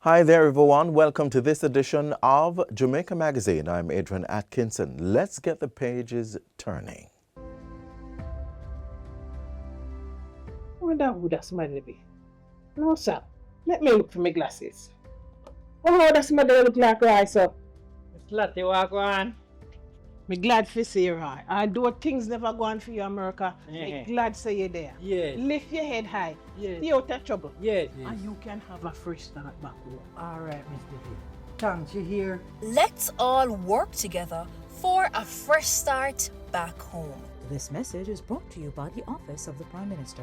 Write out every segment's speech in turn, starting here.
Hi there, everyone. Welcome to this edition of Jamaica Magazine. I'm Adrian Atkinson. Let's get the pages turning. I wonder who that somebody be. No, sir. Let me look for my glasses. Oh, that somebody look like Roy, sir. Miss Lottie, walk on. Me glad for see you, Roy. Although things never go on for you, America, me Yeah. glad say you there. Yes. Lift your head high. Yes. Stay out of trouble. Yes. And you can have a fresh start back home. All right, Mr. G. Thanks, you hear? Let's all work together for a fresh start back home. This message is brought to you by the Office of the Prime Minister.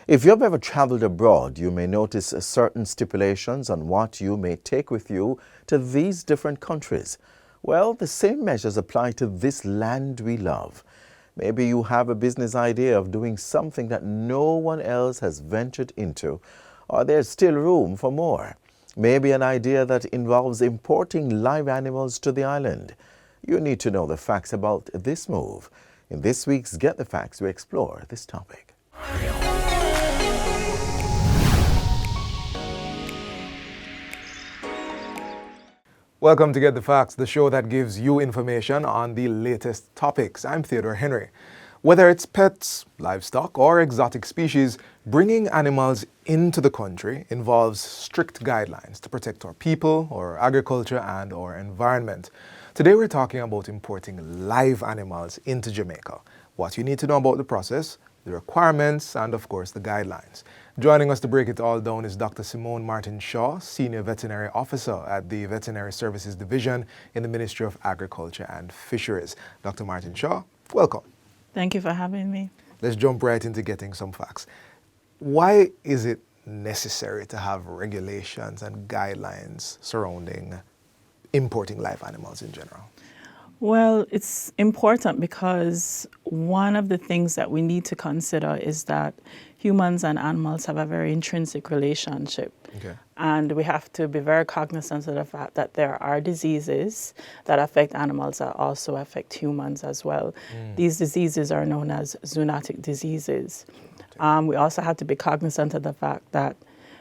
If you've ever traveled abroad, you may notice certain stipulations on what you may take with you to these different countries. Well, the same measures apply to this land we love. Maybe you have a business idea of doing something that no one else has ventured into, or there's still room for more. Maybe an idea that involves importing live animals to the island. You need to know the facts about this move. In this week's Get the Facts, we explore this topic. Welcome to Get the Facts, the show that gives you information on the latest topics. I'm Theodore Henry. Whether it's pets, livestock, or exotic species, bringing animals into the country involves strict guidelines to protect our people, our agriculture, and our environment. Today we're talking about importing live animals into Jamaica, what you need to know about the process, the requirements, and of course the guidelines. Joining us to break it all down is Dr. Simone Martin-Shaw, Senior Veterinary Officer at the Veterinary Services Division in the Ministry of Agriculture and Fisheries. Dr. Martin-Shaw, welcome. Thank you for having me. Let's jump right into getting some facts. Why is it necessary to have regulations and guidelines surrounding importing live animals in general? Well, it's important because one of the things that we need to consider is that humans and animals have a very intrinsic relationship. Okay. And we have to be very cognizant of the fact that there are diseases that affect animals that also affect humans as well. These diseases are known as zoonotic diseases. We also have to be cognizant of the fact that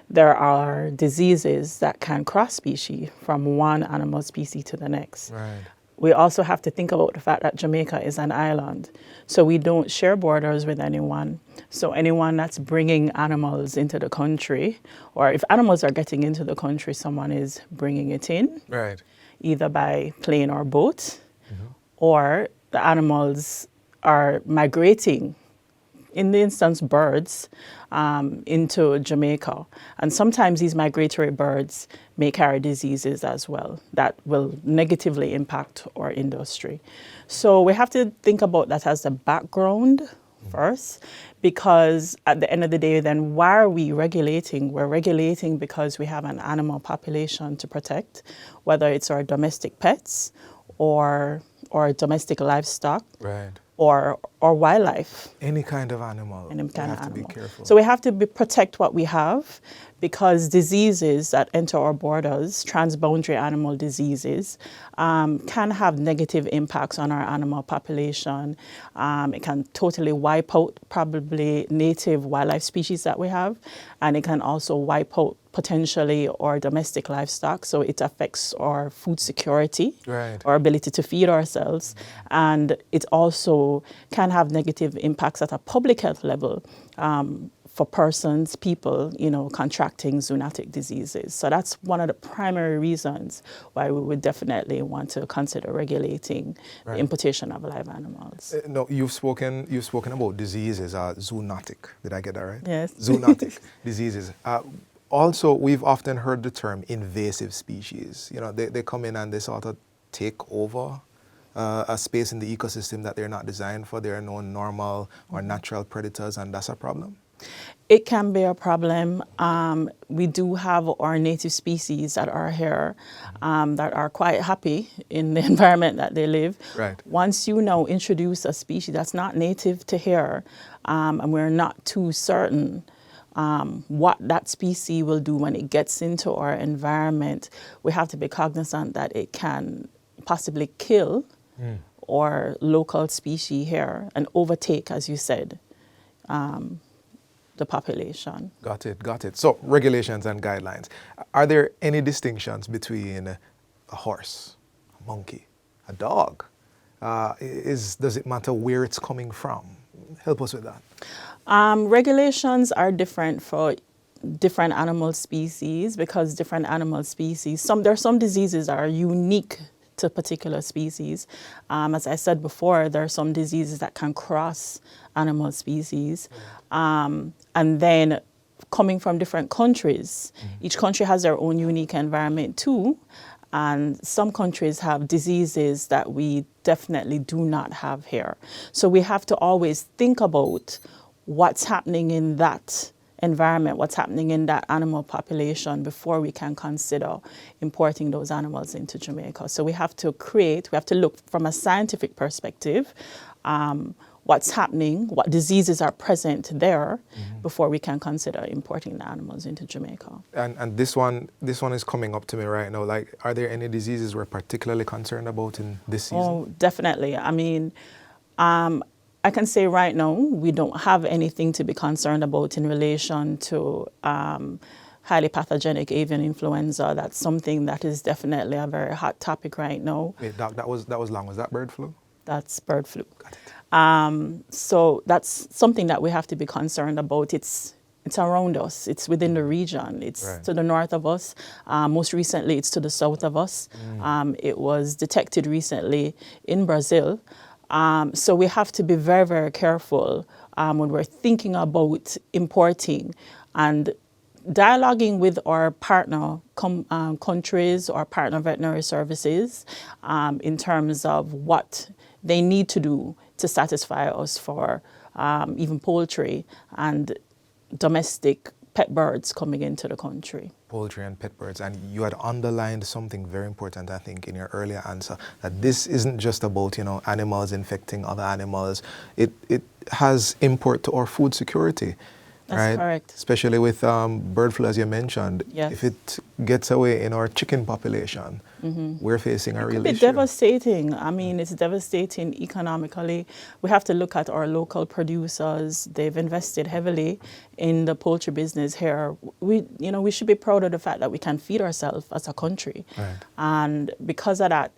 there are diseases that can cross species from one animal species to the next. Right. We also have to think about the fact that Jamaica is an island, so we don't share borders with anyone. So anyone that's bringing animals into the country, or if animals are getting into the country, someone is bringing it in, Right. either by plane or boat, or the animals are migrating, in the instance birds, into Jamaica. And sometimes these migratory birds may carry diseases as well that will negatively impact our industry. So we have to think about that as a background first, because at the end of the day, then why are we regulating? We're regulating because we have an animal population to protect, whether it's our domestic pets or domestic livestock. Right. Or wildlife. Any kind of animal. Any kind you of have animal. to be careful. So we have to protect what we have, because diseases that enter our borders, transboundary animal diseases, can have negative impacts on our animal population. It can totally wipe out probably native wildlife species that we have, and it can also wipe out potentially our domestic livestock, so it affects our food security, Right. our ability to feed ourselves, and it also can have negative impacts at a public health level for persons, people, contracting zoonotic diseases. So that's one of the primary reasons why we would definitely want to consider regulating the importation of live animals. No, you've spoken about diseases, zoonotic. Did I get that right? Yes. Zoonotic diseases. Also, we've often heard the term invasive species. They come in and they sort of take over a space in the ecosystem that they're not designed for. There are no normal or natural predators, and that's a problem. It can be a problem. We do have our native species that are here that are quite happy in the environment that they live. Right. Once you now introduce a species that's not native to here, and we're not too certain what that species will do when it gets into our environment, we have to be cognizant that it can possibly kill our local species here and overtake, as you said, the population. Got it, got it. So regulations and guidelines. Are there any distinctions between a horse, a monkey, a dog? Does it matter where it's coming from? Help us with that. Regulations are different for different animal species because different animal species, there are some diseases that are unique to particular species. As I said before, there are some diseases that can cross animal species. And then coming from different countries, each country has their own unique environment too. And some countries have diseases that we definitely do not have here. So we have to always think about what's happening in that environment, what's happening in that animal population before we can consider importing those animals into Jamaica. So we have to look from a scientific perspective, what's happening, what diseases are present there before we can consider importing the animals into Jamaica. And this one is coming up to me right now. Like, are there any diseases we're particularly concerned about in this season? Oh, definitely. I mean, I can say right now, we don't have anything to be concerned about in relation to highly pathogenic avian influenza. That's something that is definitely a very hot topic right now. Wait, Doc, that was long. Was that bird flu? That's bird flu. Got it. So that's something that we have to be concerned about. It's around us. It's within the region. It's Right. to the north of us. Most recently, it's to the south of us. It was detected recently in Brazil. So we have to be very, very careful when we're thinking about importing and dialoguing with our partner countries or partner veterinary services in terms of what they need to do to satisfy us for even poultry and domestic pet birds coming into the country. Poultry and pet birds. And you had underlined something very important, I think, in your earlier answer, that this isn't just about, animals infecting other animals. It has import to our food security. That's right? correct. Especially with bird flu, as you mentioned. Yes. If it gets away in our chicken population, we're facing a real It could be issue. devastating. I mean, it's devastating economically. We have to look at our local producers. They've invested heavily in the poultry business here. We should be proud of the fact that we can feed ourselves as a country. Right. And because of that,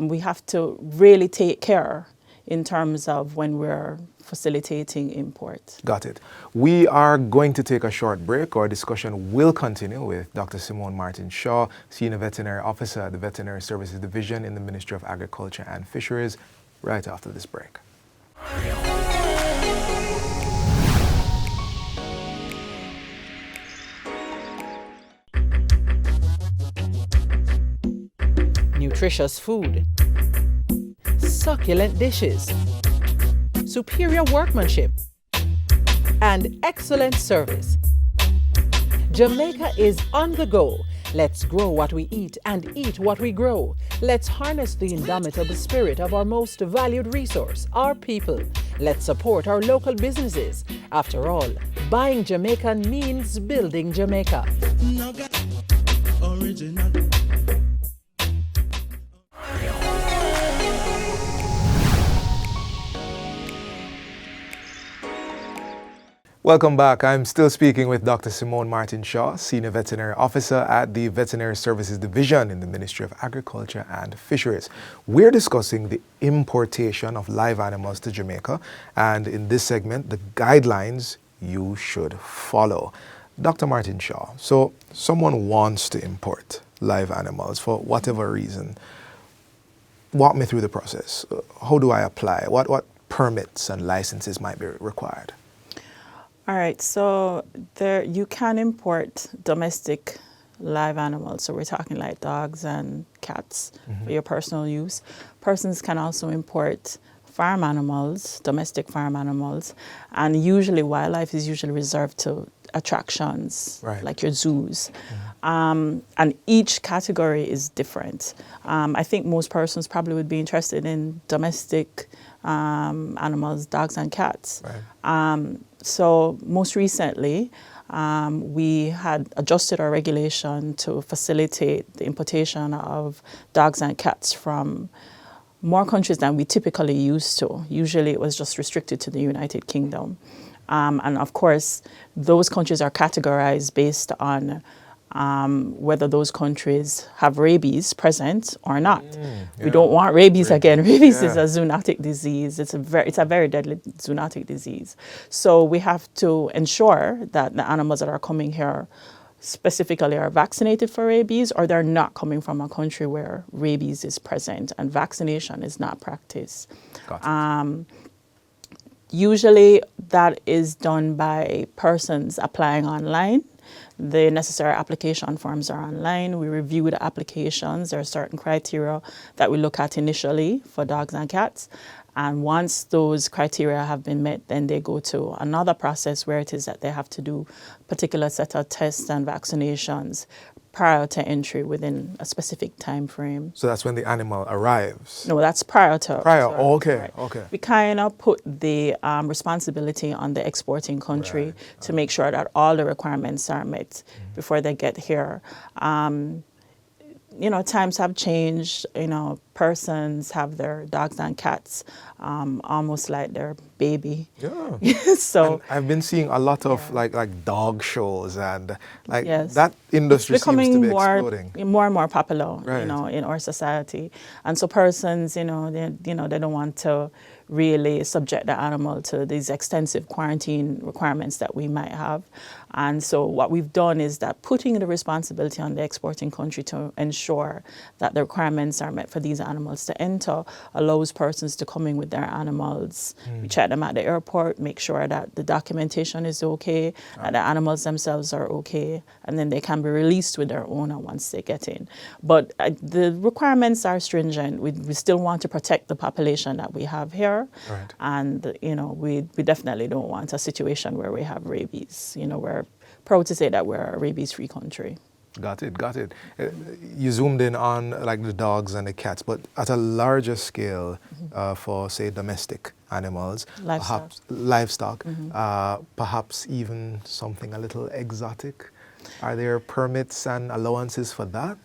we have to really take care in terms of when we're facilitating import. Got it. We are going to take a short break. Our discussion will continue with Dr. Simone Martin Shaw, Senior Veterinary Officer at the Veterinary Services Division in the Ministry of Agriculture and Fisheries, right after this break. Nutritious food, succulent dishes, superior workmanship, and excellent service. Jamaica is on the go. Let's grow what we eat and eat what we grow. Let's harness the indomitable spirit of our most valued resource, our people. Let's support our local businesses. After all, buying Jamaican means building Jamaica. Original. Welcome back. I'm still speaking with Dr. Simone Martin Shaw, Senior Veterinary Officer at the Veterinary Services Division in the Ministry of Agriculture and Fisheries. We're discussing the importation of live animals to Jamaica, and in this segment, the guidelines you should follow. Dr. Martin Shaw, so someone wants to import live animals for whatever reason. Walk me through the process. How do I apply? What permits and licenses might be required? All right, so you can import domestic live animals. So we're talking like dogs and cats for your personal use. Persons can also import farm animals, domestic farm animals, and usually wildlife is usually reserved to attractions, right, like your zoos. And each category is different. I think most persons probably would be interested in domestic animals, dogs and cats. Right. So most recently, we had adjusted our regulation to facilitate the importation of dogs and cats from more countries than we typically used to. Usually it was just restricted to the United Kingdom. And of course, those countries are categorized based on whether those countries have rabies present or not. We don't want rabies again. Rabies is a zoonotic disease. It's a very deadly zoonotic disease. So we have to ensure that the animals that are coming here specifically are vaccinated for rabies, or they're not coming from a country where rabies is present and vaccination is not practiced. Usually that is done by persons applying online. The necessary application forms are online. We review the applications. There are certain criteria that we look at initially for dogs and cats. And once those criteria have been met, then they go to another process where it is that they have to do a particular set of tests and vaccinations prior to entry within a specific time frame. So that's when the animal arrives? No, that's prior to. Okay, right. okay. We kind of put the responsibility on the exporting country to make sure that all the requirements are met before they get here. Times have changed. Persons have their dogs and cats almost like their baby. Yeah. So and I've been seeing a lot of like dog shows and yes. that industry It's becoming seems to be more exploding. more and more popular, Right. in our society. And so persons, they don't want to really subject the animal to these extensive quarantine requirements that we might have. And so what we've done is that putting the responsibility on the exporting country to ensure that the requirements are met for these animals to enter allows persons to come in with their animals. We check them at the airport, make sure that the documentation is okay, that the animals themselves are okay, and then they can be released with their owner once they get in. But the requirements are stringent. We still want to protect the population that we have here. Right. And, we definitely don't want a situation where we have rabies. We're proud to say that we're a rabies-free country. Got it. You zoomed in on the dogs and the cats, but at a larger scale for, say, domestic animals, livestock, perhaps even something a little exotic. Are there permits and allowances for that?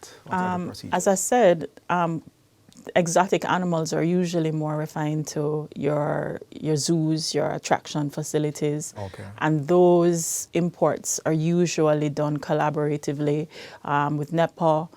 As I said, exotic animals are usually more refined to your zoos, your attraction facilities. Okay. And those imports are usually done collaboratively with NEPA,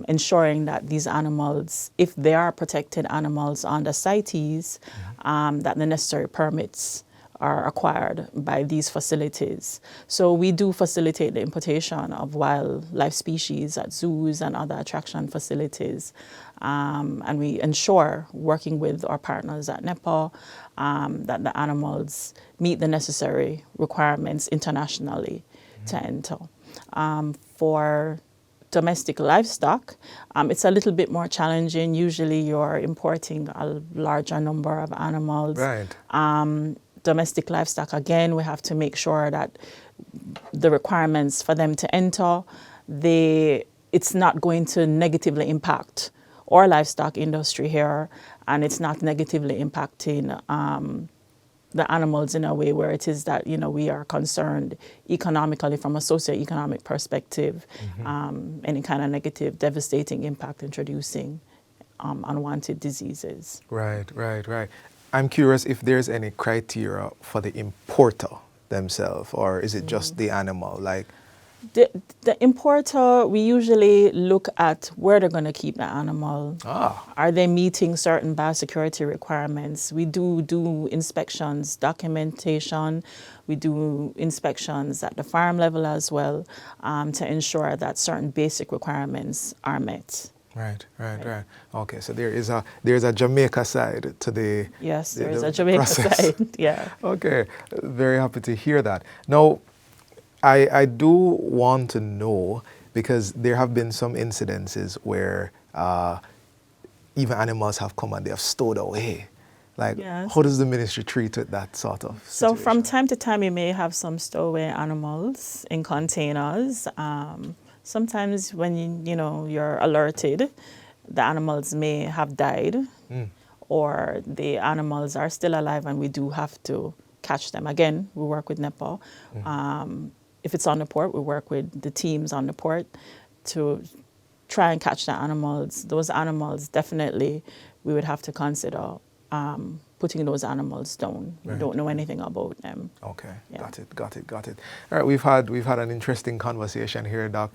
ensuring that these animals, if they are protected animals under CITES, that the necessary permits are acquired by these facilities. So we do facilitate the importation of wildlife species at zoos and other attraction facilities. And we ensure, working with our partners at NEPA, that the animals meet the necessary requirements internationally to enter. For domestic livestock, it's a little bit more challenging. Usually you're importing a larger number of animals. Right. Domestic livestock, again, we have to make sure that the requirements for them to enter, it's not going to negatively impact our livestock industry here, and it's not negatively impacting the animals in a way where it is that, we are concerned economically from a socioeconomic perspective, any kind of negative, devastating impact introducing unwanted diseases. Right. I'm curious if there's any criteria for the importer themselves, or is it just the animal? The importer, we usually look at where they're going to keep the animal. Are they meeting certain biosecurity requirements? We do inspections, documentation. We do inspections at the farm level as well, to ensure that certain basic requirements are met. Right. Okay, so there's a Jamaica side to the Yes, there is a Jamaica process. side. Yeah. Okay, very happy to hear that. Now, I do want to know, because there have been some incidences where even animals have come and they have stowed away. Yes. How does the ministry treat that sort of situation? So from time to time, you may have some stowaway animals in containers. Sometimes when you're alerted, the animals may have died, or the animals are still alive, and we do have to catch them. Again, we work with NEPA. If it's on the port, we work with the teams on the port to try and catch the animals. Those animals, definitely, we would have to consider putting those animals down. We don't know anything about them. Okay, Yeah. got it. All right, we've had an interesting conversation here, Doc.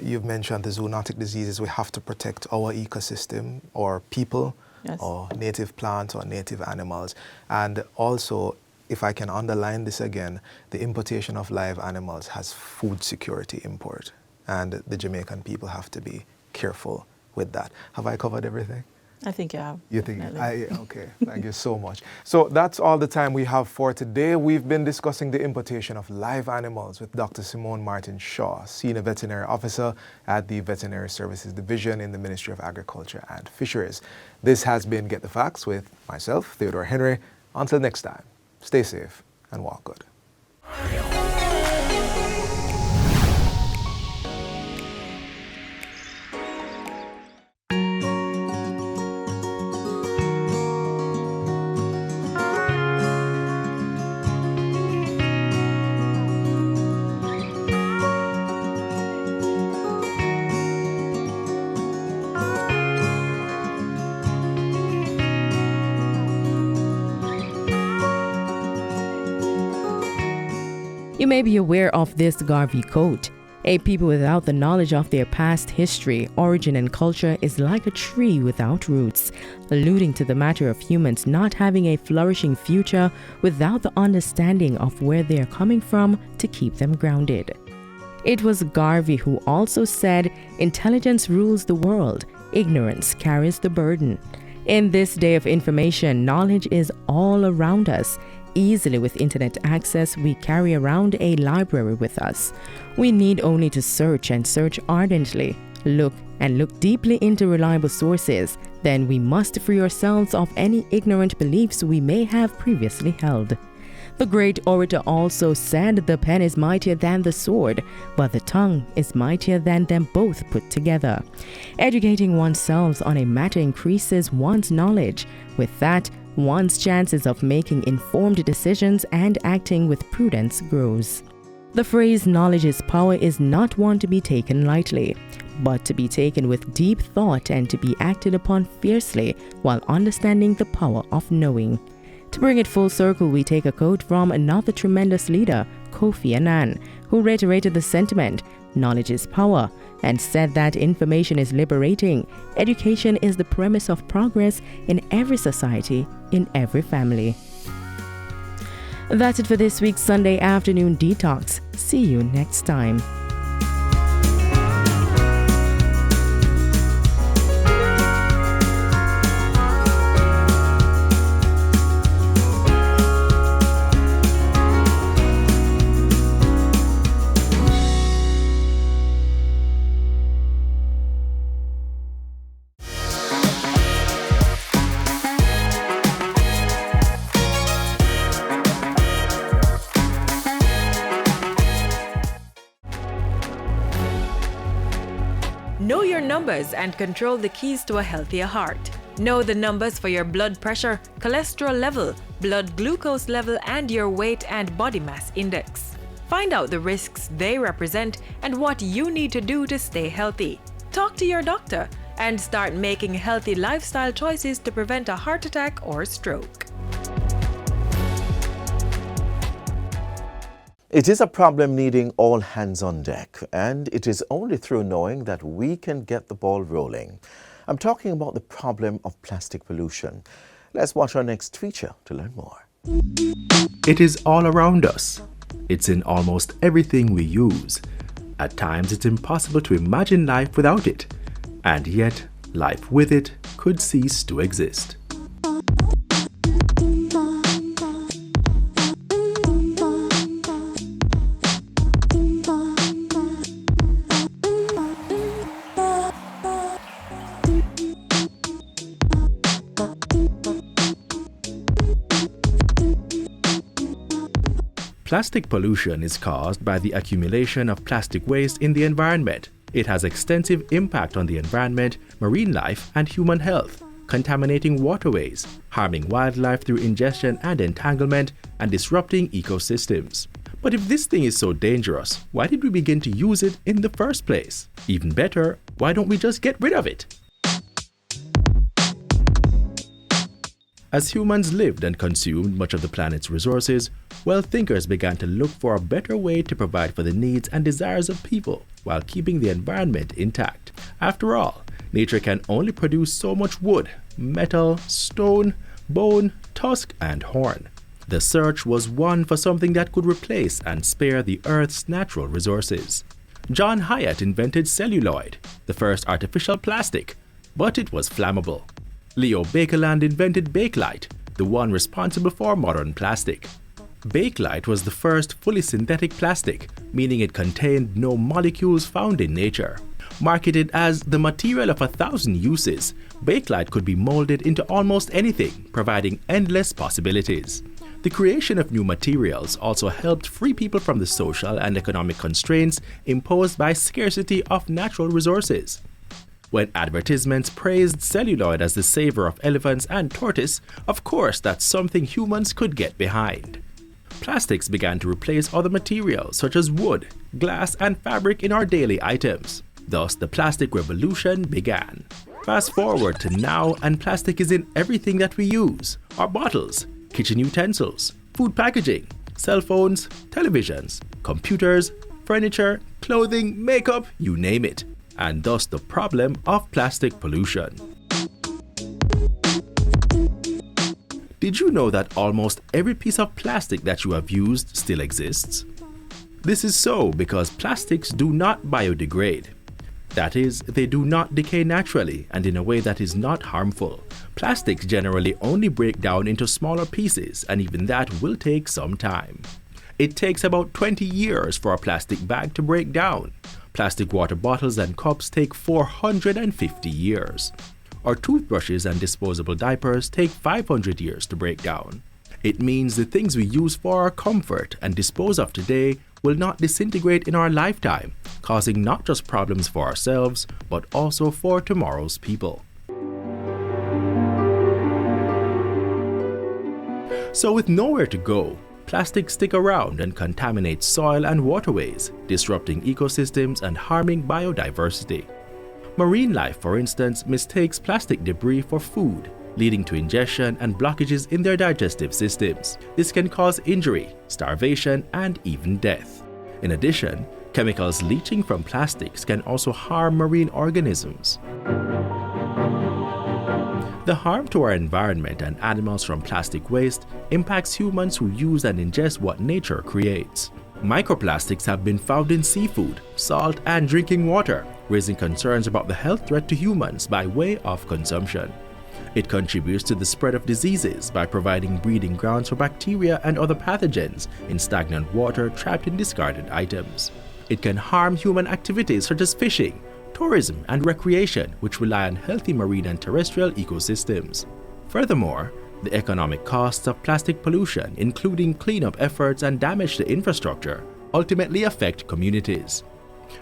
You've mentioned the zoonotic diseases. We have to protect our ecosystem, or people, Yes. or native plants, or native animals. And also, if I can underline this again, the importation of live animals has food security import. And the Jamaican people have to be careful with that. Have I covered everything? I think you have. You think? definitely. Okay, thank you so much. So that's all the time we have for today. We've been discussing the importation of live animals with Dr. Simone Martin Shaw, Senior Veterinary Officer at the Veterinary Services Division in the Ministry of Agriculture and Fisheries. This has been Get the Facts with myself, Theodore Henry. Until next time, stay safe and walk good. You may be aware of this Garvey quote. A people without the knowledge of their past history, origin, and culture is like a tree without roots, alluding to the matter of humans not having a flourishing future without the understanding of where they are coming from to keep them grounded. It was Garvey who also said, "Intelligence rules the world, ignorance carries the burden." In this day of information, knowledge is all around us. Easily with internet access, we carry around a library with us. We need only to search and search ardently, look deeply into reliable sources. Then we must free ourselves of any ignorant beliefs we may have previously held. The great orator also said, "The pen is mightier than the sword, but the tongue is mightier than them both put together." Educating oneself on a matter increases one's knowledge. With that, one's chances of making informed decisions and acting with prudence grows. The phrase "knowledge is power" is not one to be taken lightly, but to be taken with deep thought and to be acted upon fiercely while understanding the power of knowing. To bring it full circle, we take a quote from another tremendous leader, Kofi Annan, who reiterated the sentiment, "Knowledge is power," and said that information is liberating. Education is the premise of progress in every society, in every family. That's it for this week's Sunday Afternoon Detox. See you next time. Know your numbers and control the keys to a healthier heart. Know the numbers for your blood pressure, cholesterol level, blood glucose level, and your weight and body mass index. Find out the risks they represent and what you need to do to stay healthy. Talk to your doctor and start making healthy lifestyle choices to prevent a heart attack or stroke. It is a problem needing all hands on deck, and it is only through knowing that we can get the ball rolling. I'm talking about the problem of plastic pollution. Let's watch our next feature to learn more. It is all around us. It's in almost everything we use. At times, it's impossible to imagine life without it, and yet, life with it could cease to exist. Plastic pollution is caused by the accumulation of plastic waste in the environment. It has extensive impact on the environment, marine life, and human health, contaminating waterways, harming wildlife through ingestion and entanglement, and disrupting ecosystems. But if this thing is so dangerous, why did we begin to use it in the first place? Even better, why don't we just get rid of it? As humans lived and consumed much of the planet's resources, thinkers began to look for a better way to provide for the needs and desires of people while keeping the environment intact. After all, nature can only produce so much wood, metal, stone, bone, tusk, and horn. The search was one for something that could replace and spare the Earth's natural resources. John Hyatt invented celluloid, the first artificial plastic, but it was flammable. Leo Baekeland invented bakelite, the one responsible for modern plastic. Bakelite was the first fully synthetic plastic, meaning it contained no molecules found in nature. Marketed as the material of 1,000 uses, bakelite could be molded into almost anything, providing endless possibilities. The creation of new materials also helped free people from the social and economic constraints imposed by scarcity of natural resources. When advertisements praised celluloid as the savior of elephants and tortoise, of course that's something humans could get behind. Plastics began to replace other materials such as wood, glass, and fabric in our daily items. Thus, the plastic revolution began. Fast forward to now, and plastic is in everything that we use. Our bottles, kitchen utensils, food packaging, cell phones, televisions, computers, furniture, clothing, makeup, you name it. And thus the problem of plastic pollution. Did you know that almost every piece of plastic that you have used still exists? This is so because plastics do not biodegrade. That is, they do not decay naturally and in a way that is not harmful. Plastics generally only break down into smaller pieces, and even that will take some time. It takes about 20 years for a plastic bag to break down. Plastic water bottles and cups take 450 years. Our toothbrushes and disposable diapers take 500 years to break down. It means the things we use for our comfort and dispose of today will not disintegrate in our lifetime, causing not just problems for ourselves, but also for tomorrow's people. So with nowhere to go, plastics stick around and contaminate soil and waterways, disrupting ecosystems and harming biodiversity. Marine life, for instance, mistakes plastic debris for food, leading to ingestion and blockages in their digestive systems. This can cause injury, starvation, and even death. In addition, chemicals leaching from plastics can also harm marine organisms. The harm to our environment and animals from plastic waste impacts humans who use and ingest what nature creates. Microplastics have been found in seafood, salt, and drinking water, raising concerns about the health threat to humans by way of consumption. It contributes to the spread of diseases by providing breeding grounds for bacteria and other pathogens in stagnant water trapped in discarded items. It can harm human activities such as fishing, tourism, and recreation, which rely on healthy marine and terrestrial ecosystems. Furthermore, the economic costs of plastic pollution, including cleanup efforts and damage to infrastructure, ultimately affect communities.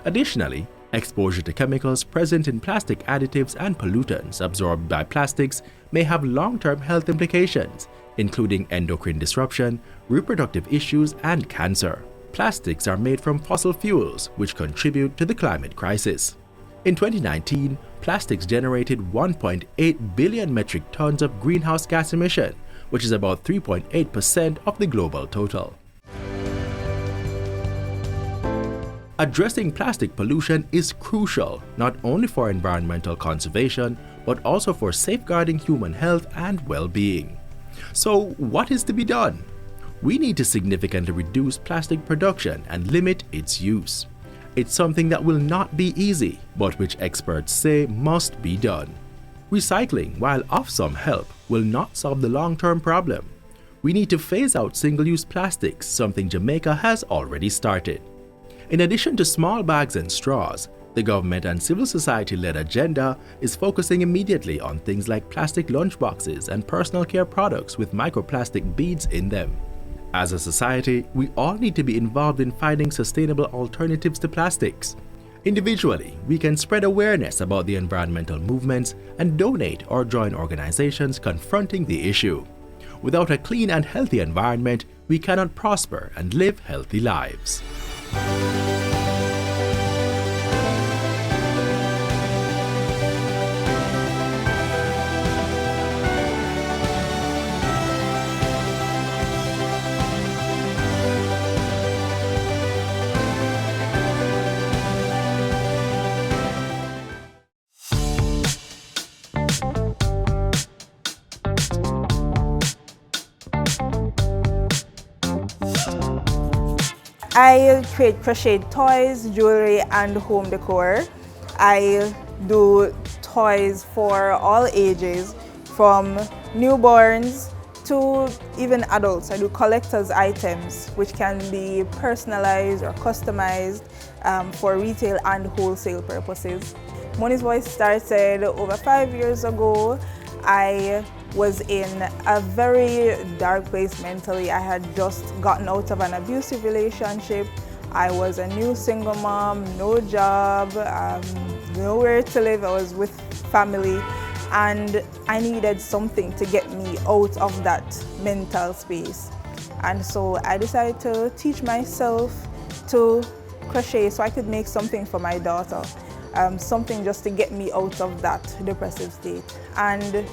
Additionally, exposure to chemicals present in plastic additives and pollutants absorbed by plastics may have long-term health implications, including endocrine disruption, reproductive issues, and cancer. Plastics are made from fossil fuels, which contribute to the climate crisis. In 2019, plastics generated 1.8 billion metric tons of greenhouse gas emission, which is about 3.8% of the global total. Addressing plastic pollution is crucial not only for environmental conservation, but also for safeguarding human health and well-being. So, what is to be done? We need to significantly reduce plastic production and limit its use. It's something that will not be easy, but which experts say must be done. Recycling, while of some help, will not solve the long-term problem. We need to phase out single-use plastics, something Jamaica has already started. In addition to small bags and straws, the government and civil society-led agenda is focusing immediately on things like plastic lunchboxes and personal care products with microplastic beads in them. As a society, we all need to be involved in finding sustainable alternatives to plastics. Individually, we can spread awareness about the environmental movements and donate or join organizations confronting the issue. Without a clean and healthy environment, we cannot prosper and live healthy lives. I create crocheted toys, jewelry, and home decor. I do toys for all ages, from newborns to even adults. I do collector's items, which can be personalized or customized for retail and wholesale purposes. Moni's Voice started over 5 years ago. I was in a very dark place mentally. I had just gotten out of an abusive relationship. I was a new single mom, no job, nowhere to live. I was with family, and I needed something to get me out of that mental space. And so I decided to teach myself to crochet so I could make something for my daughter, something just to get me out of that depressive state. And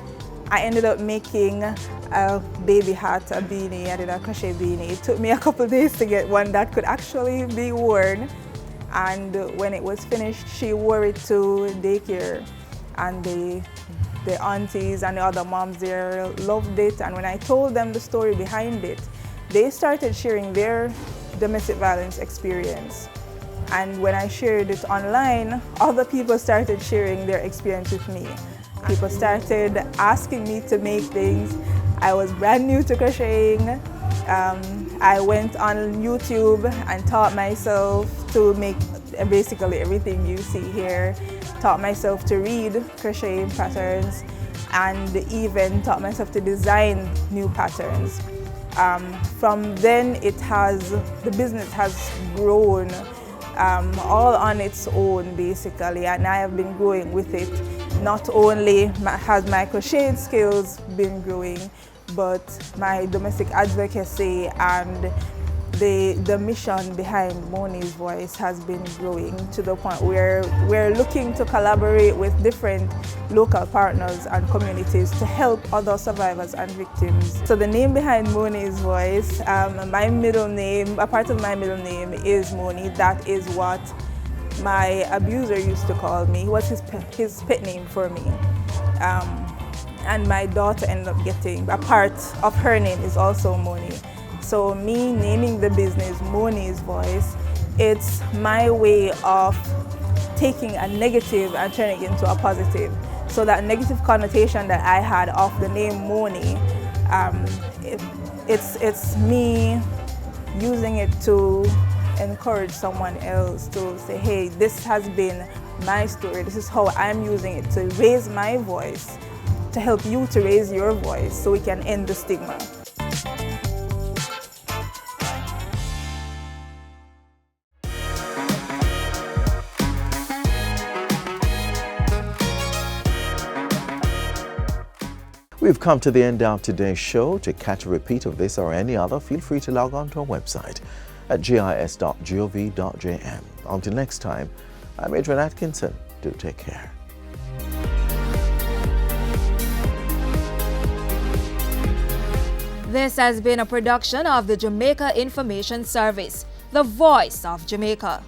I ended up making a baby hat, a beanie. I did a crochet beanie. It took me a couple days to get one that could actually be worn. And when it was finished, she wore it to daycare. And the aunties and the other moms there loved it. And when I told them the story behind it, they started sharing their domestic violence experience. And when I shared it online, other people started sharing their experience with me. People started asking me to make things. I was brand new to crocheting. I went on YouTube and taught myself to make basically everything you see here. Taught myself to read crochet patterns and even taught myself to design new patterns. From then, the business has grown all on its own basically, and I have been growing with it. Not only has my crochet skills been growing, but my domestic advocacy and the mission behind Moni's Voice has been growing to the point where we're looking to collaborate with different local partners and communities to help other survivors and victims. So the name behind Moni's Voice, my middle name, a part of my middle name is Moni. That is what my abuser used to call me. It was his pet name for me. And my daughter ended up getting, a part of her name is also Moni. So me naming the business Moni's Voice, it's my way of taking a negative and turning it into a positive. So that negative connotation that I had of the name Moni, it's me using it to encourage someone else to say, hey, this has been my story. This is how I'm using it to raise my voice, to help you to raise your voice so we can end the stigma. We've come to the end of today's show. To catch a repeat of this or any other, feel free to log on to our website at gis.gov.jm. Until next time, I'm Adrian Atkinson. Do take care. This has been a production of the Jamaica Information Service, the voice of Jamaica.